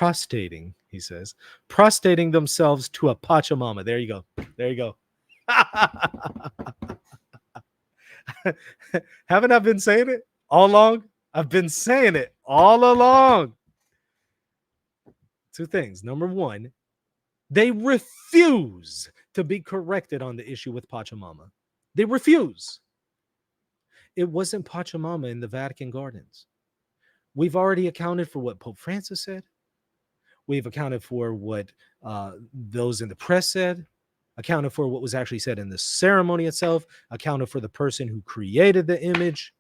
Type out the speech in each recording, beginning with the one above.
prostrating, he says, prostrating themselves to a Pachamama. There you go. There you go. Haven't I been saying it all along? I've been saying it all along. Two things. Number one, they refuse to be corrected on the issue with Pachamama. They refuse. It wasn't Pachamama in the Vatican gardens. We've already accounted for what Pope Francis said. We've accounted for what those in the press said, accounted for what was actually said in the ceremony itself, accounted for the person who created the image.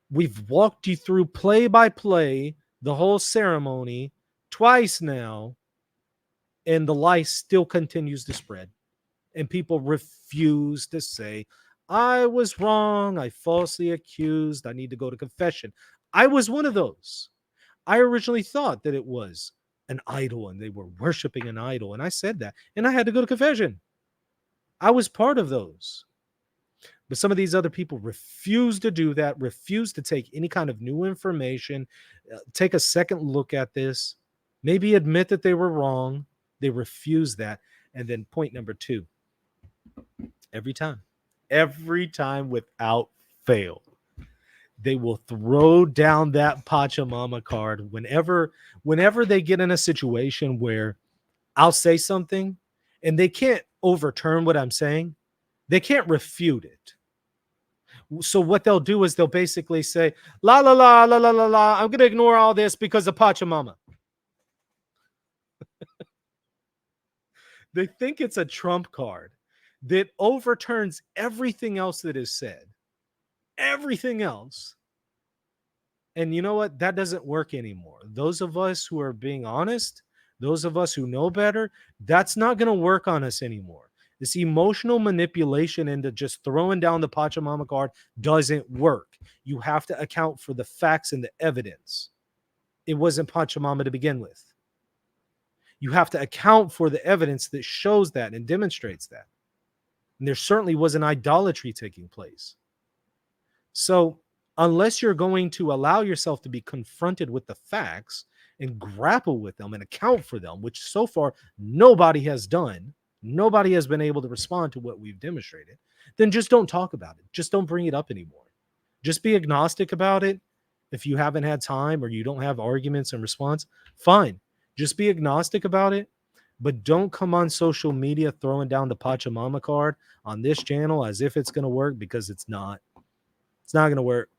We've walked you through play by play the whole ceremony twice now, and the lie still continues to spread. And people refuse to say, I was wrong, I falsely accused, I need to go to confession. I was one of those. I originally thought that it was an idol and they were worshiping an idol. And I said that. And I had to go to confession. I was part of those. But some of these other people refuse to do that, refuse to take any kind of new information, take a second look at this, maybe admit that they were wrong. They refuse that. And then point number two, every time without fail, they will throw down that Pachamama card whenever they get in a situation where I'll say something and they can't overturn what I'm saying. They can't refute it. So what they'll do is they'll basically say, la, la, la, la, la, la, la, I'm going to ignore all this because of Pachamama. They think it's a trump card that overturns everything else that is said. Everything else. And you know what? That doesn't work anymore. Those of us who are being honest, those of us who know better, that's not going to work on us anymore. This emotional manipulation into just throwing down the Pachamama card doesn't work. You have to account for the facts and the evidence. It wasn't Pachamama to begin with. You have to account for the evidence that shows that and demonstrates that. And there certainly was an idolatry taking place. So unless you're going to allow yourself to be confronted with the facts and grapple with them and account for them, which so far nobody has done, nobody has been able to respond to what we've demonstrated, then just don't talk about it. Just don't bring it up anymore. Just be agnostic about it. If you haven't had time or you don't have arguments in response, fine. Just be agnostic about it. But don't come on social media throwing down the Pachamama card on this channel as if it's going to work, because it's not. It's not going to work.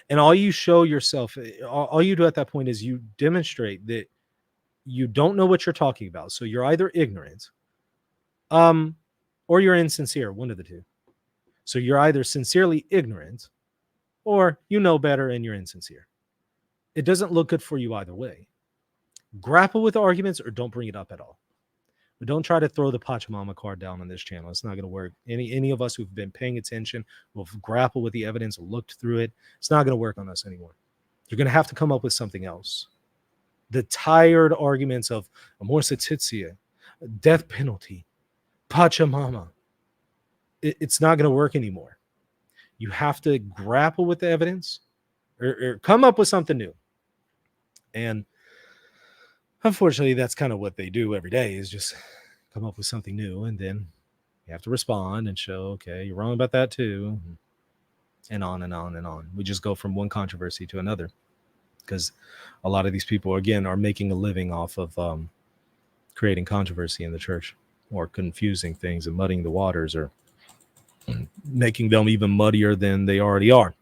And all you show yourself, all you do at that point is you demonstrate that you don't know what you're talking about. So you're either ignorant or you're insincere, one of the two. So you're either sincerely ignorant or you know better and you're insincere. It doesn't look good for you either way. Grapple with the arguments or don't bring it up at all. But don't try to throw the Pachamama card down on this channel. It's not going to work. Any of us who've been paying attention will grapple with the evidence, looked through it. It's not going to work on us anymore. You're going to have to come up with something else. The tired arguments of Amor Laetitia, death penalty, Pachamama, it's not going to work anymore. You have to grapple with the evidence or come up with something new. And unfortunately, that's kind of what they do every day, is just come up with something new. And then you have to respond and show, okay, you're wrong about that too. And on and on and on. We just go from one controversy to another, because a lot of these people, again, are making a living off of creating controversy in the church, or confusing things and muddying the waters, or making them even muddier than they already are.